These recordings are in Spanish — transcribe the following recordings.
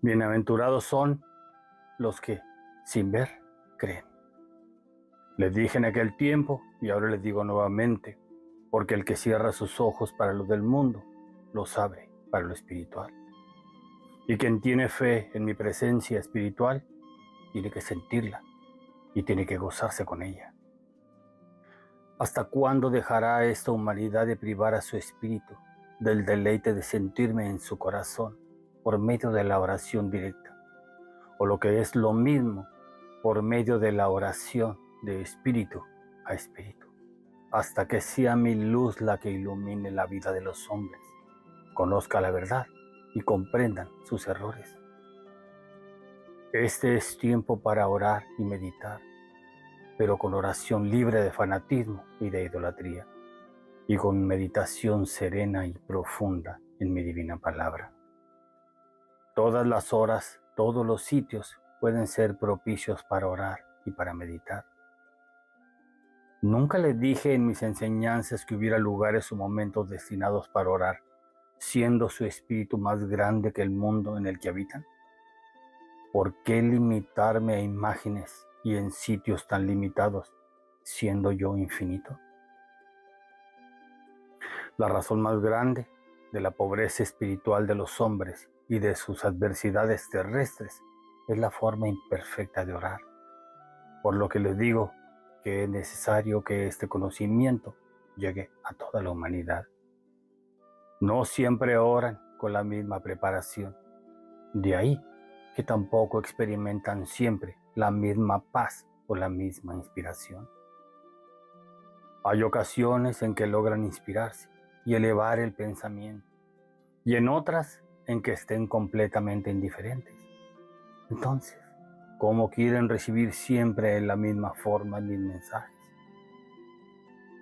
Bienaventurados son los que, sin ver, creen. Les dije en aquel tiempo y ahora les digo nuevamente, porque el que cierra sus ojos para lo del mundo, los abre para lo espiritual. Y quien tiene fe en mi presencia espiritual, tiene que sentirla y tiene que gozarse con ella. ¿Hasta cuándo dejará esta humanidad de privar a su espíritu del deleite de sentirme en su corazón por medio de la oración directa? O lo que es lo mismo, por medio de la oración de espíritu a espíritu, hasta que sea mi luz la que ilumine la vida de los hombres, conozca la verdad y comprendan sus errores. Este es tiempo para orar y meditar, pero con oración libre de fanatismo y de idolatría, y con meditación serena y profunda en mi divina palabra. Todas las horas, todos los sitios pueden ser propicios para orar y para meditar. Nunca les dije en mis enseñanzas que hubiera lugares o momentos destinados para orar, siendo su espíritu más grande que el mundo en el que habitan. ¿Por qué limitarme a imágenes y en sitios tan limitados, siendo yo infinito? La razón más grande de la pobreza espiritual de los hombres y de sus adversidades terrestres es la forma imperfecta de orar. Por lo que les digo que es necesario que este conocimiento llegue a toda la humanidad. No siempre oran con la misma preparación. De ahí que tampoco experimentan siempre la misma paz o la misma inspiración. Hay ocasiones en que logran inspirarse y elevar el pensamiento, y en otras en que estén completamente indiferentes. Entonces, ¿cómo quieren recibir siempre en la misma forma mis mensajes?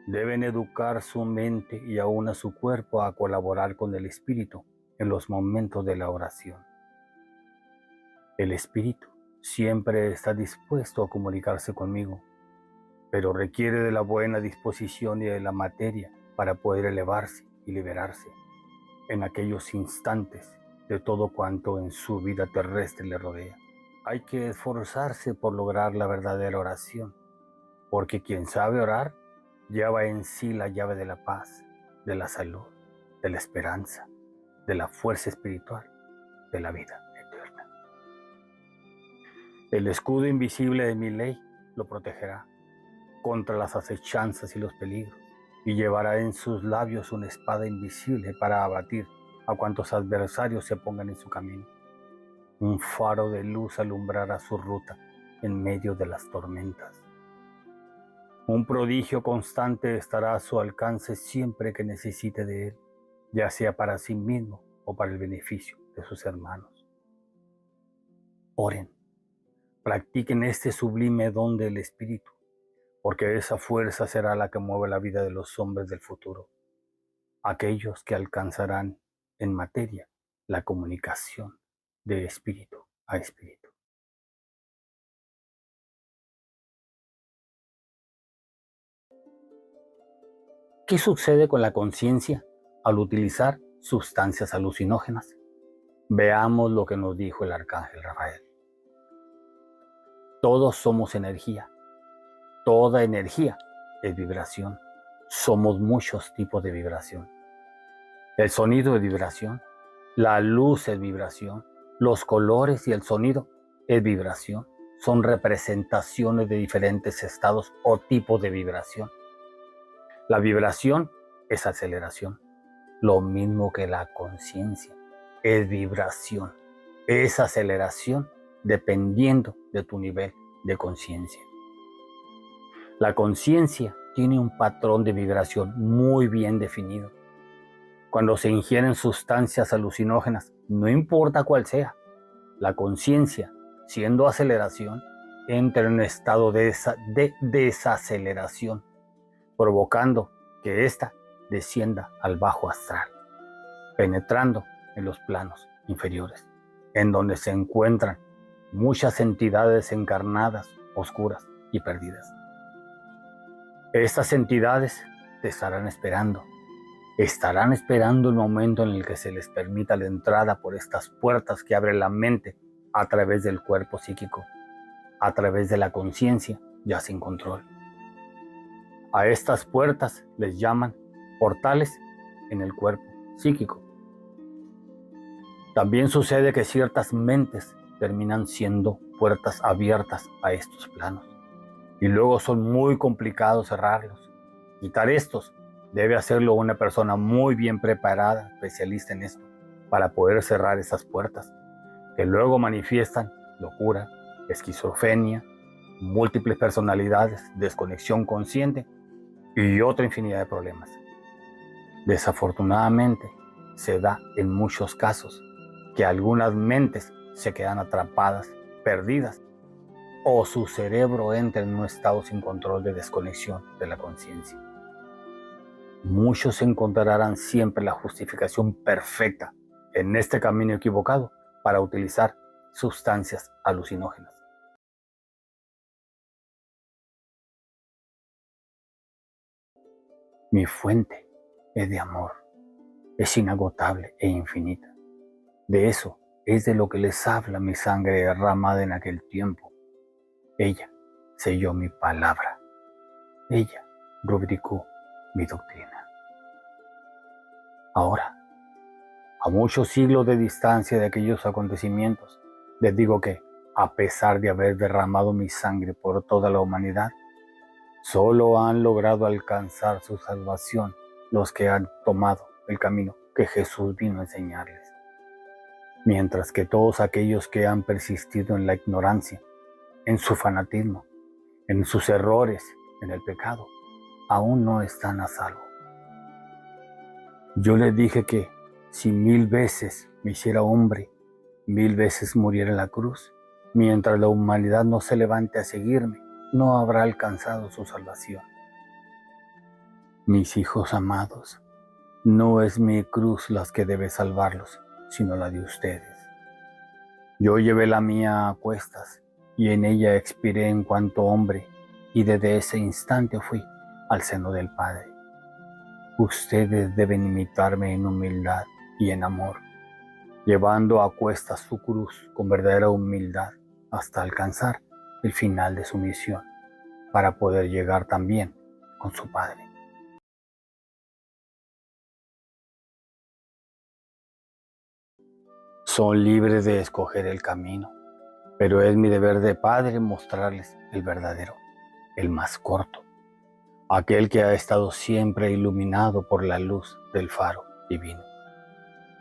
Deben educar su mente y aún a su cuerpo a colaborar con el espíritu en los momentos de la oración. El espíritu siempre está dispuesto a comunicarse conmigo, pero requiere de la buena disposición y de la materia para poder elevarse y liberarse en aquellos instantes de todo cuanto en su vida terrestre le rodea. Hay que esforzarse por lograr la verdadera oración, porque quien sabe orar lleva en sí la llave de la paz, de la salud, de la esperanza, de la fuerza espiritual, de la vida eterna. El escudo invisible de mi ley lo protegerá contra las acechanzas y los peligros, y llevará en sus labios una espada invisible para abatir a cuantos adversarios se pongan en su camino. Un faro de luz alumbrará su ruta en medio de las tormentas. Un prodigio constante estará a su alcance siempre que necesite de él, ya sea para sí mismo o para el beneficio de sus hermanos. Oren, practiquen este sublime don del Espíritu, porque esa fuerza será la que mueve la vida de los hombres del futuro, aquellos que alcanzarán en materia la comunicación de espíritu a espíritu. ¿Qué sucede con la conciencia al utilizar sustancias alucinógenas? Veamos lo que nos dijo el arcángel Rafael. Todos somos energía. Toda energía es vibración. Somos muchos tipos de vibración. El sonido es vibración. La luz es vibración. Los colores y el sonido es vibración. Son representaciones de diferentes estados o tipos de vibración. La vibración es aceleración, lo mismo que la conciencia es vibración, es aceleración dependiendo de tu nivel de conciencia. La conciencia tiene un patrón de vibración muy bien definido. Cuando se ingieren sustancias alucinógenas, no importa cuál sea, la conciencia, siendo aceleración, entra en un estado de desaceleración, provocando que ésta descienda al bajo astral, penetrando en los planos inferiores, en donde se encuentran muchas entidades encarnadas, oscuras y perdidas. Estas entidades te estarán esperando estarán esperando el momento en el que se les permita la entrada por estas puertas que abre la mente a través del cuerpo psíquico, a través de la conciencia ya sin control. A estas puertas les llaman portales en el cuerpo psíquico. También sucede que ciertas mentes terminan siendo puertas abiertas a estos planos y luego son muy complicados cerrarlos. Quitar estos debe hacerlo una persona muy bien preparada, especialista en esto, para poder cerrar esas puertas, que luego manifiestan locura, esquizofrenia, múltiples personalidades, desconexión consciente y otra infinidad de problemas. Desafortunadamente, se da en muchos casos que algunas mentes se quedan atrapadas, perdidas, o su cerebro entra en un estado sin control de desconexión de la conciencia. Muchos encontrarán siempre la justificación perfecta en este camino equivocado para utilizar sustancias alucinógenas. Mi fuente es de amor, es inagotable e infinita. De eso es de lo que les habla mi sangre derramada en aquel tiempo. Ella selló mi palabra. Ella rubricó mi doctrina. Ahora, a muchos siglos de distancia de aquellos acontecimientos, les digo que, a pesar de haber derramado mi sangre por toda la humanidad, solo han logrado alcanzar su salvación los que han tomado el camino que Jesús vino a enseñarles. Mientras que todos aquellos que han persistido en la ignorancia, en su fanatismo, en sus errores, en el pecado, aún no están a salvo. Yo les dije que si 1000 veces me hiciera hombre, 1000 veces muriera en la cruz, mientras la humanidad no se levante a seguirme, no habrá alcanzado su salvación. Mis hijos amados, no es mi cruz la que debe salvarlos, sino la de ustedes. Yo llevé la mía a cuestas y en ella expiré en cuanto hombre, y desde ese instante fui al seno del Padre. Ustedes deben imitarme en humildad y en amor, llevando a cuestas su cruz con verdadera humildad hasta alcanzar el final de su misión, para poder llegar también con su Padre. Son libres de escoger el camino, pero es mi deber de padre mostrarles el verdadero, el más corto, aquel que ha estado siempre iluminado por la luz del faro divino,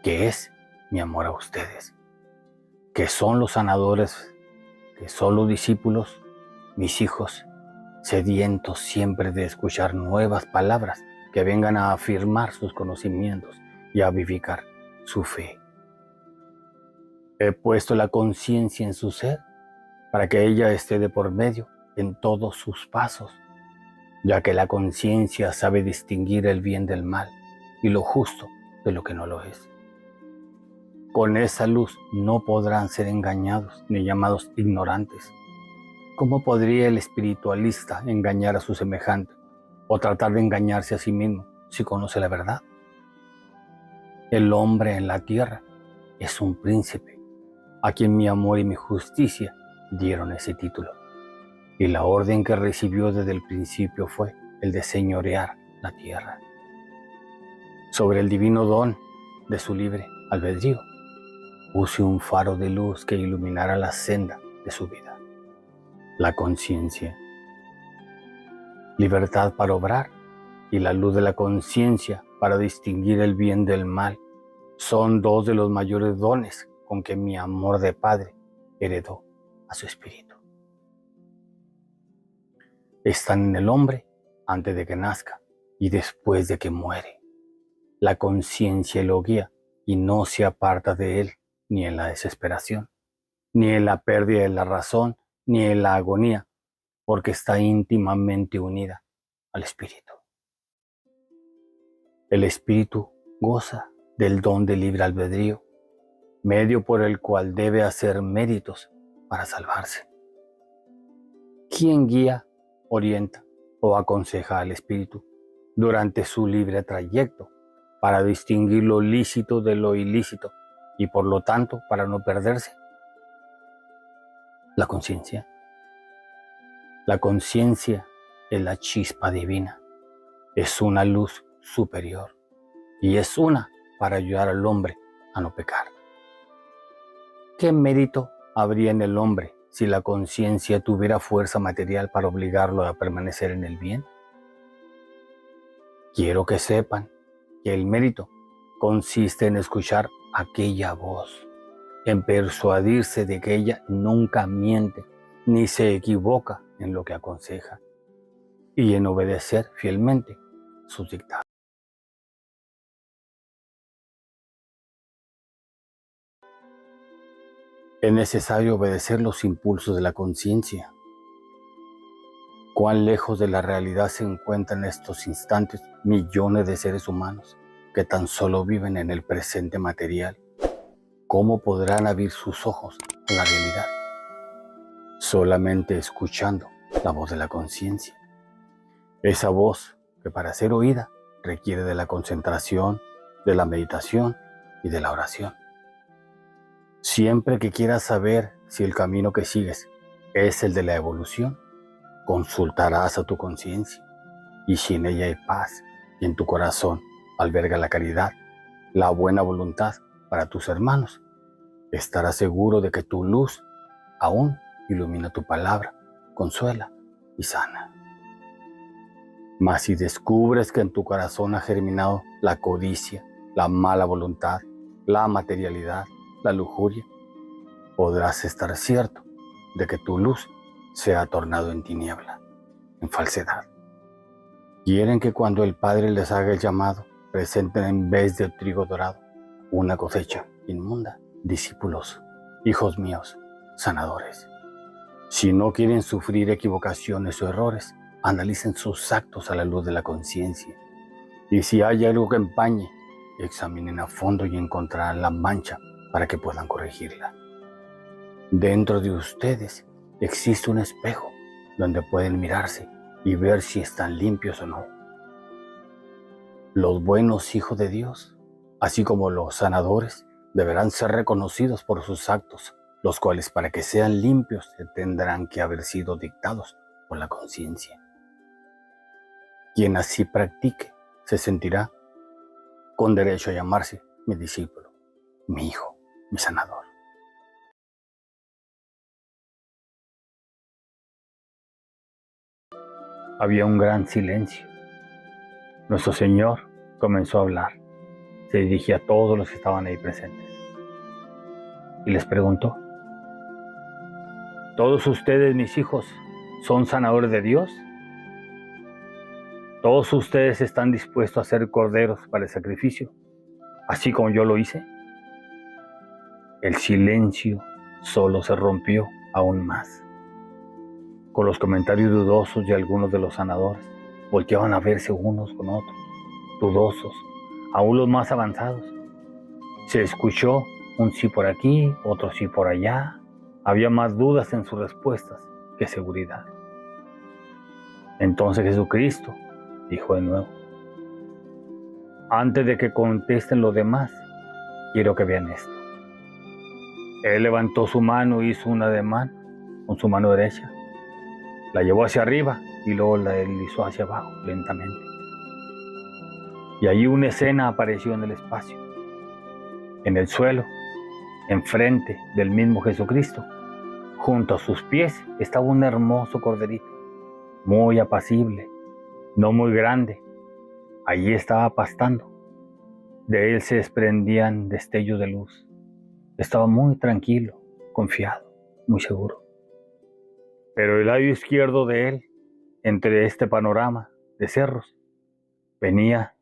que es mi amor a ustedes, que son los sanadores, que son los discípulos, mis hijos, sedientos siempre de escuchar nuevas palabras que vengan a afirmar sus conocimientos y a vivificar su fe. He puesto la conciencia en su ser para que ella esté de por medio en todos sus pasos, ya que la conciencia sabe distinguir el bien del mal y lo justo de lo que no lo es. Con esa luz no podrán ser engañados ni llamados ignorantes. ¿Cómo podría el espiritualista engañar a su semejante o tratar de engañarse a sí mismo si conoce la verdad? El hombre en la tierra es un príncipe, a quien mi amor y mi justicia dieron ese título. Y la orden que recibió desde el principio fue el de señorear la tierra. Sobre el divino don de su libre albedrío, puse un faro de luz que iluminara la senda de su vida. La conciencia, libertad para obrar y la luz de la conciencia para distinguir el bien del mal son dos de los mayores dones con que mi amor de Padre heredó a su espíritu. Están en el hombre antes de que nazca y después de que muere. La conciencia lo guía y no se aparta de él ni en la desesperación, ni en la pérdida de la razón, ni en la agonía, porque está íntimamente unida al espíritu. El espíritu goza del don de libre albedrío, medio por el cual debe hacer méritos para salvarse. ¿Quién guía, orienta o aconseja al espíritu durante su libre trayecto para distinguir lo lícito de lo ilícito y por lo tanto para no perderse? La conciencia. La conciencia es la chispa divina, es una luz superior y es una para ayudar al hombre a no pecar. ¿Qué mérito habría en el hombre si la conciencia tuviera fuerza material para obligarlo a permanecer en el bien? Quiero que sepan que el mérito consiste en escuchar aquella voz, en persuadirse de que ella nunca miente ni se equivoca en lo que aconseja y en obedecer fielmente sus dictados. Es necesario obedecer los impulsos de la conciencia. Cuán lejos de la realidad se encuentran en estos instantes millones de seres humanos que tan solo viven en el presente material. ¿Cómo podrán abrir sus ojos a la realidad? Solamente escuchando la voz de la conciencia. Esa voz que para ser oída requiere de la concentración, de la meditación y de la oración. Siempre que quieras saber si el camino que sigues es el de la evolución, consultarás a tu conciencia, y si en ella hay paz y en tu corazón alberga la caridad, la buena voluntad para tus hermanos, estarás seguro de que tu luz aún ilumina tu palabra, consuela y sana. Mas si descubres que en tu corazón ha germinado la codicia, la mala voluntad, la materialidad, la lujuria, podrás estar cierto de que tu luz se ha tornado en tiniebla, en falsedad. Quieren que cuando el Padre les haga el llamado, presenten en vez de trigo dorado una cosecha inmunda. Discípulos, hijos míos, sanadores. Si no quieren sufrir equivocaciones o errores, analicen sus actos a la luz de la conciencia. Y si hay algo que empañe, examinen a fondo y encontrarán la mancha para que puedan corregirla. Dentro de ustedes existe un espejo donde pueden mirarse y ver si están limpios o no. Los buenos hijos de Dios, así como los sanadores, deberán ser reconocidos por sus actos, los cuales para que sean limpios tendrán que haber sido dictados por la conciencia. Quien así practique se sentirá con derecho a llamarse mi discípulo, mi hijo, mi sanador. Había un gran silencio. Nuestro Señor comenzó a hablar. Se dirigía a todos los que estaban ahí presentes. Y les preguntó: ¿todos ustedes, mis hijos, son sanadores de Dios? ¿Todos ustedes están dispuestos a ser corderos para el sacrificio, así como yo lo hice? El silencio solo se rompió aún más. Con los comentarios dudosos de algunos de los sanadores, volteaban a verse unos con otros, dudosos, aún los más avanzados. Se escuchó un sí por aquí, otro sí por allá. Había más dudas en sus respuestas que seguridad. Entonces Jesucristo dijo de nuevo: antes de que contesten los demás, quiero que vean esto. Él levantó su mano y hizo un ademán con su mano derecha. La llevó hacia arriba y luego la deslizó hacia abajo lentamente. Y allí una escena apareció en el espacio. En el suelo, enfrente del mismo Jesucristo, junto a sus pies, estaba un hermoso corderito, muy apacible, no muy grande. Allí estaba pastando. De él se desprendían destellos de luz. Estaba muy tranquilo, confiado, muy seguro. Pero el lado izquierdo de él, entre este panorama de cerros, venía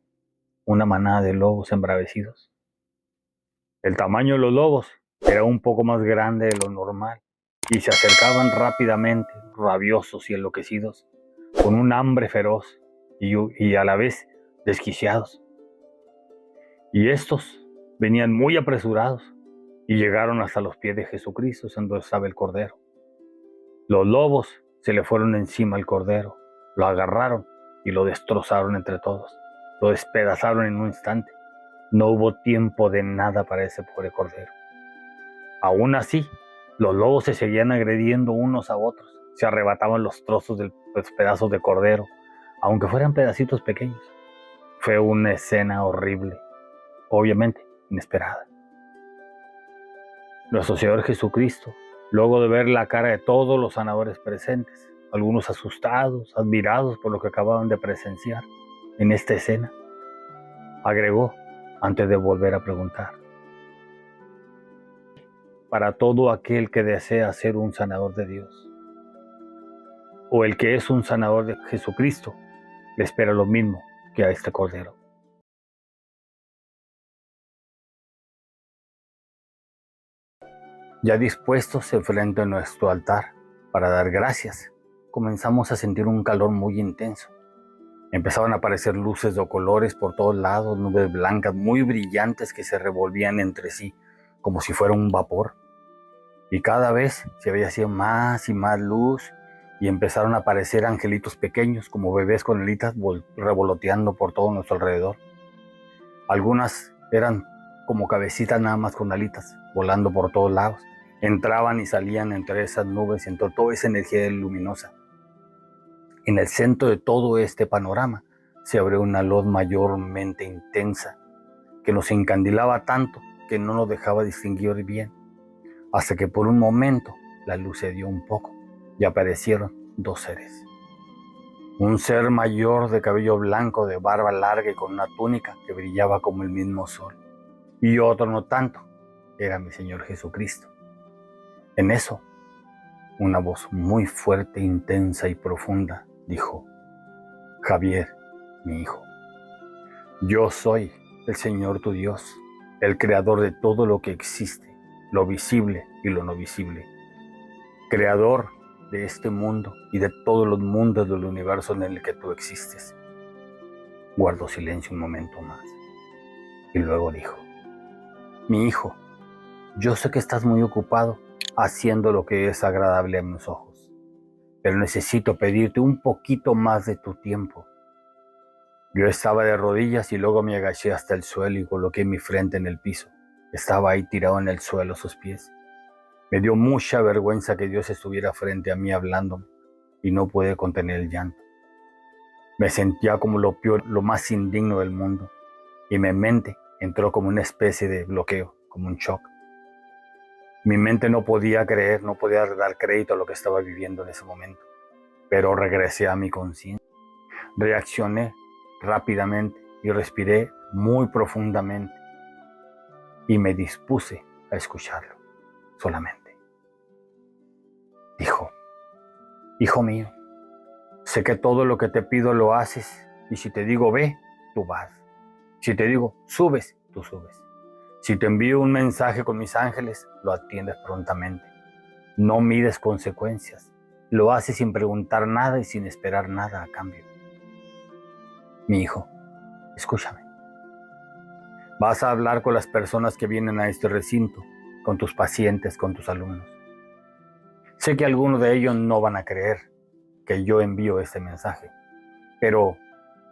una manada de lobos embravecidos. El tamaño de los lobos era un poco más grande de lo normal y se acercaban rápidamente, rabiosos y enloquecidos, con un hambre feroz y a la vez desquiciados. Y estos venían muy apresurados y llegaron hasta los pies de Jesucristo, donde estaba el Cordero. Los lobos se le fueron encima al Cordero, lo agarraron y lo destrozaron entre todos, lo despedazaron en un instante No hubo tiempo de nada para ese pobre cordero. Aún así, los lobos se seguían agrediendo unos a otros. Se arrebataban los trozos de los pedazos de cordero, aunque fueran pedacitos pequeños. Fue una escena horrible, obviamente inesperada. Nuestro Señor Jesucristo, luego de ver la cara de todos los sanadores presentes, algunos asustados, admirados por lo que acababan de presenciar en esta escena, agregó antes de volver a preguntar: para todo aquel que desea ser un sanador de Dios, o el que es un sanador de Jesucristo, le espera lo mismo que a este cordero. Ya dispuestos enfrente a nuestro altar para dar gracias, comenzamos a sentir un calor muy intenso. Empezaban a aparecer luces de colores por todos lados, nubes blancas muy brillantes que se revolvían entre sí como si fuera un vapor. Y cada vez se veía así más y más luz, y empezaron a aparecer angelitos pequeños como bebés con alitas revoloteando por todo nuestro alrededor. Algunas eran como cabecitas nada más con alitas, volando por todos lados. Entraban y salían entre esas nubes, entre toda esa energía luminosa. En el centro de todo este panorama se abrió una luz mayormente intensa, que nos encandilaba tanto que no nos dejaba distinguir bien, hasta que por un momento la luz se dio un poco y aparecieron dos seres. Un ser mayor de cabello blanco, de barba larga y con una túnica que brillaba como el mismo sol, y otro no tanto, era mi Señor Jesucristo. En eso, una voz muy fuerte, intensa y profunda dijo: Javier, mi hijo, yo soy el Señor tu Dios, el creador de todo lo que existe, lo visible y lo no visible, creador de este mundo y de todos los mundos del universo en el que tú existes. Guardó silencio un momento más y luego dijo: mi hijo, yo sé que estás muy ocupado haciendo lo que es agradable a mis ojos, pero necesito pedirte un poquito más de tu tiempo. Yo estaba de rodillas y luego me agaché hasta el suelo y coloqué mi frente en el piso. Estaba ahí tirado en el suelo a sus pies. Me dio mucha vergüenza que Dios estuviera frente a mí hablándome y no pude contener el llanto. Me sentía como lo peor, lo más indigno del mundo, y mi mente entró como una especie de bloqueo, como un shock. Mi mente no podía creer, no podía dar crédito a lo que estaba viviendo en ese momento, pero regresé a mi conciencia. Reaccioné rápidamente y respiré muy profundamente y me dispuse a escucharlo solamente. Dijo: hijo mío, sé que todo lo que te pido lo haces, y si te digo ve, tú vas. Si te digo subes, tú subes. Si te envío un mensaje con mis ángeles, lo atiendes prontamente. No mides consecuencias, lo haces sin preguntar nada y sin esperar nada a cambio. Mi hijo, escúchame. Vas a hablar con las personas que vienen a este recinto, con tus pacientes, con tus alumnos. Sé que algunos de ellos no van a creer que yo envío este mensaje, pero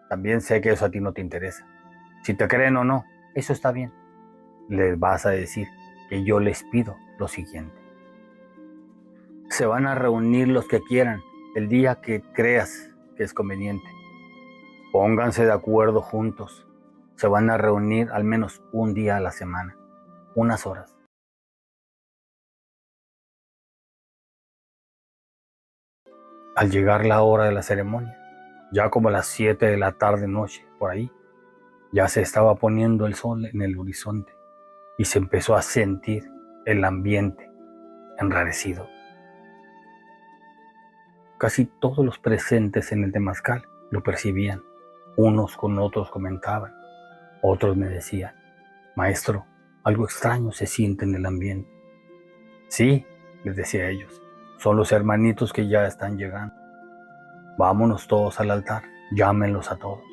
también sé que eso a ti no te interesa. Si te creen o no, eso está bien. Les vas a decir que yo les pido lo siguiente. Se van a reunir los que quieran el día que creas que es conveniente. Pónganse de acuerdo juntos. Se van a reunir al menos un día a la semana, unas horas. Al llegar la hora de la ceremonia, ya como a las 7 de la tarde noche, por ahí, ya se estaba poniendo el sol en el horizonte y se empezó a sentir el ambiente enrarecido. Casi todos los presentes en el temazcal lo percibían. Unos con otros comentaban, otros me decían: maestro, algo extraño se siente en el ambiente. Sí, les decía a ellos, son los hermanitos que ya están llegando. Vámonos todos al altar, llámenlos a todos.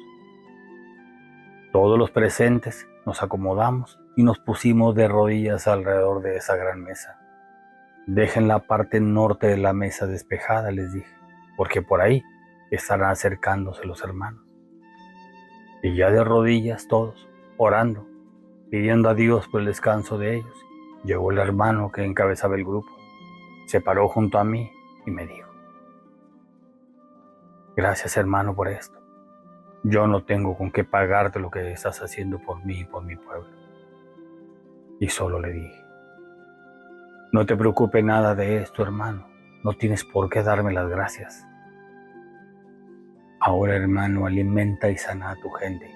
Todos los presentes nos acomodamos y nos pusimos de rodillas alrededor de esa gran mesa. Dejen la parte norte de la mesa despejada, les dije, porque por ahí estarán acercándose los hermanos. Y ya de rodillas todos, orando, pidiendo a Dios por el descanso de ellos. Llegó el hermano que encabezaba el grupo, se paró junto a mí y me dijo: gracias, hermano, por esto. Yo no tengo con qué pagarte lo que estás haciendo por mí y por mi pueblo. Y solo le dije: no te preocupes nada de esto, hermano. No tienes por qué darme las gracias. Ahora, hermano, alimenta y sana a tu gente.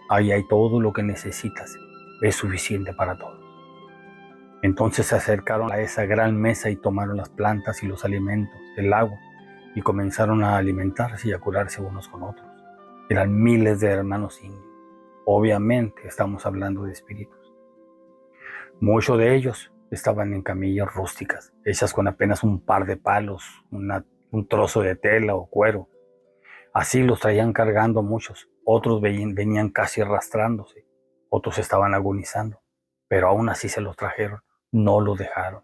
Ahí hay todo lo que necesitas. Es suficiente para todos. Entonces se acercaron a esa gran mesa y tomaron las plantas y los alimentos, el agua, y comenzaron a alimentarse y a curarse unos con otros. Eran miles de hermanos indios. Obviamente estamos hablando de espíritus. Muchos de ellos estaban en camillas rústicas, hechas con apenas un par de palos, un trozo de tela o cuero. Así los traían cargando muchos. Otros venían casi arrastrándose. Otros estaban agonizando. Pero aún así se los trajeron. No los dejaron.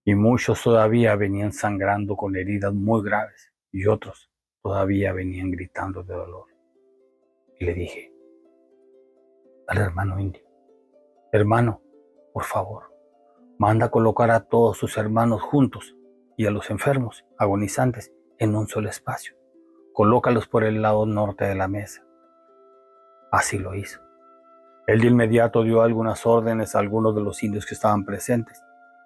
Y muchos todavía venían sangrando con heridas muy graves. Y otros todavía venían gritando de dolor. Y le dije al hermano indio: hermano, por favor, manda a colocar a todos sus hermanos juntos y a los enfermos, agonizantes, en un solo espacio. Colócalos por el lado norte de la mesa. Así lo hizo. Él de inmediato dio algunas órdenes a algunos de los indios que estaban presentes.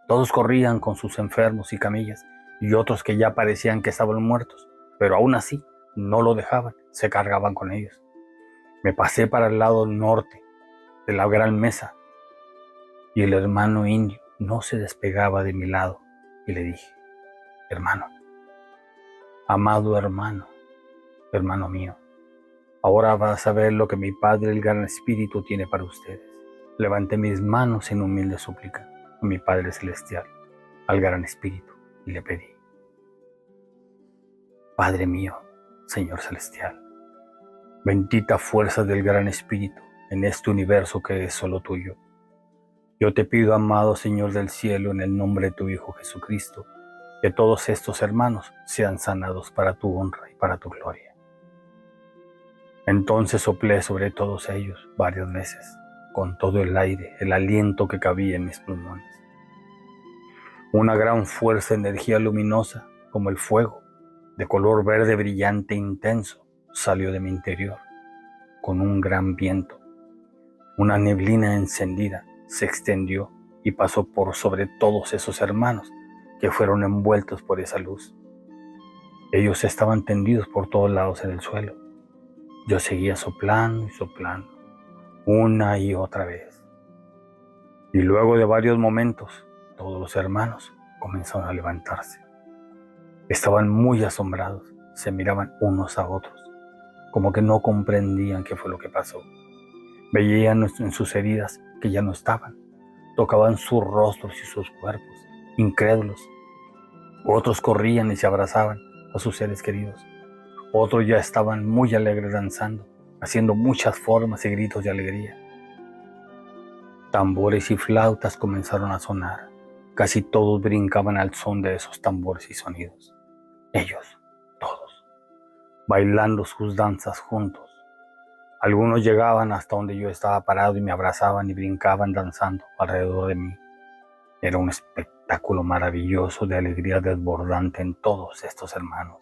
Todos corrían con sus enfermos y camillas, y otros que ya parecían que estaban muertos, pero aún así no lo dejaban, se cargaban con ellos. Me pasé para el lado norte de la gran mesa, y el hermano indio no se despegaba de mi lado, y le dije: hermano, amado hermano, hermano mío, ahora vas a ver lo que mi Padre, el Gran Espíritu, tiene para ustedes. Levanté mis manos en humilde súplica a mi Padre Celestial, al Gran Espíritu, y le pedí: Padre mío, Señor Celestial, bendita fuerza del Gran Espíritu en este universo que es solo tuyo. Yo te pido, amado Señor del cielo, en el nombre de tu Hijo Jesucristo, que todos estos hermanos sean sanados para tu honra y para tu gloria. Entonces soplé sobre todos ellos varias veces, con todo el aire, el aliento que cabía en mis pulmones. Una gran fuerza, energía luminosa, como el fuego, de color verde brillante e intenso, salió de mi interior, con un gran viento. Una neblina encendida se extendió y pasó por sobre todos esos hermanos que fueron envueltos por esa luz. Ellos estaban tendidos por todos lados en el suelo. Yo seguía soplando y soplando, una y otra vez. Y luego de varios momentos, todos los hermanos comenzaron a levantarse. Estaban muy asombrados, se miraban unos a otros, como que no comprendían qué fue lo que pasó. Veían en sus heridas que ya no estaban, tocaban sus rostros y sus cuerpos, incrédulos. Otros corrían y se abrazaban a sus seres queridos. Otros ya estaban muy alegres danzando, haciendo muchas formas y gritos de alegría. Tambores y flautas comenzaron a sonar. Casi todos brincaban al son de esos tambores y sonidos. Ellos, todos, bailando sus danzas juntos. Algunos llegaban hasta donde yo estaba parado y me abrazaban y brincaban danzando alrededor de mí. Era un espectáculo maravilloso de alegría desbordante en todos estos hermanos.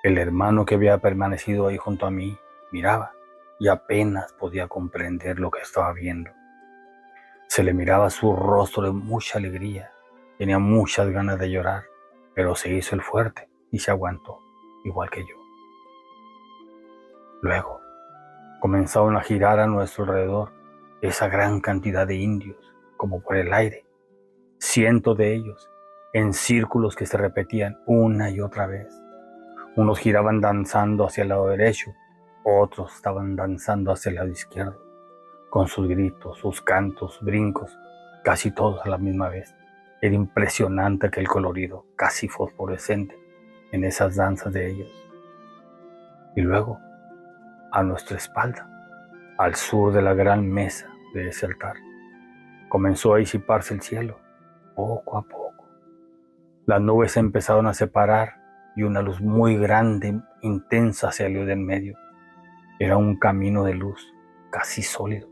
El hermano que había permanecido ahí junto a mí miraba y apenas podía comprender lo que estaba viendo. Se le miraba su rostro de mucha alegría, tenía muchas ganas de llorar, pero se hizo el fuerte y se aguantó, igual que yo. Luego comenzaron a girar a nuestro alrededor esa gran cantidad de indios, como por el aire, cientos de ellos, en círculos que se repetían una y otra vez. Unos giraban danzando hacia el lado derecho, otros estaban danzando hacia el lado izquierdo, con sus gritos, sus cantos, brincos, casi todos a la misma vez. Era impresionante aquel colorido, casi fosforescente, en esas danzas de ellos. Y luego, a nuestra espalda, al sur de la gran mesa de ese altar, comenzó a disiparse el cielo, poco a poco. Las nubes se empezaron a separar y una luz muy grande, intensa, salió de en medio. Era un camino de luz, casi sólido,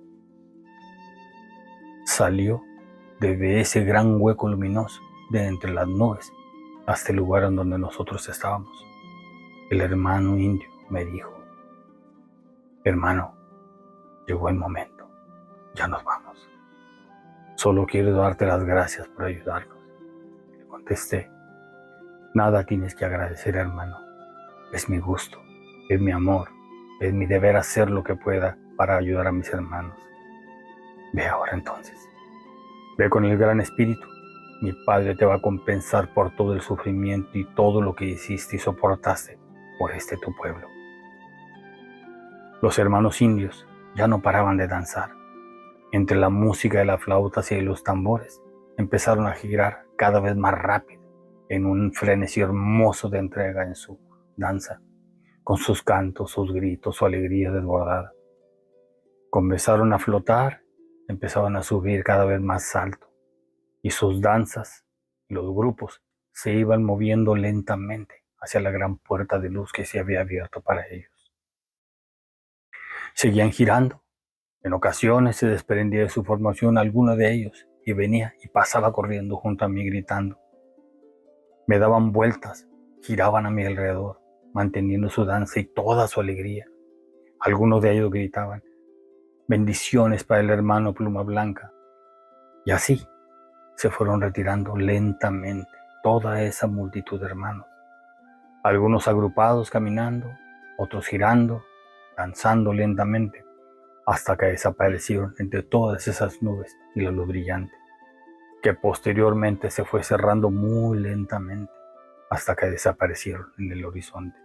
salió desde ese gran hueco luminoso de entre las nubes hasta el lugar en donde nosotros estábamos. El hermano indio me dijo: hermano, llegó el momento, ya nos vamos. Solo quiero darte las gracias por ayudarnos. Le contesté: nada tienes que agradecer, hermano. Es mi gusto, es mi amor, es mi deber hacer lo que pueda para ayudar a mis hermanos. Ve ahora entonces. Ve con el gran espíritu. Mi Padre te va a compensar por todo el sufrimiento y todo lo que hiciste y soportaste por este tu pueblo. Los hermanos indios ya no paraban de danzar. Entre la música de las flautas y los tambores empezaron a girar cada vez más rápido en un frenesí hermoso de entrega en su danza, con sus cantos, sus gritos, su alegría desbordada. Comenzaron a flotar, empezaban a subir cada vez más alto, y sus danzas y los grupos se iban moviendo lentamente hacia la gran puerta de luz que se había abierto para ellos. Seguían girando. En ocasiones se desprendía de su formación alguno de ellos y venía y pasaba corriendo junto a mí gritando. Me daban vueltas, giraban a mi alrededor, manteniendo su danza y toda su alegría. Algunos de ellos gritaban: bendiciones para el hermano Pluma Blanca. Y así se fueron retirando lentamente toda esa multitud de hermanos. Algunos agrupados caminando, otros girando, danzando lentamente, hasta que desaparecieron entre todas esas nubes y la luz brillante, que posteriormente se fue cerrando muy lentamente hasta que desaparecieron en el horizonte.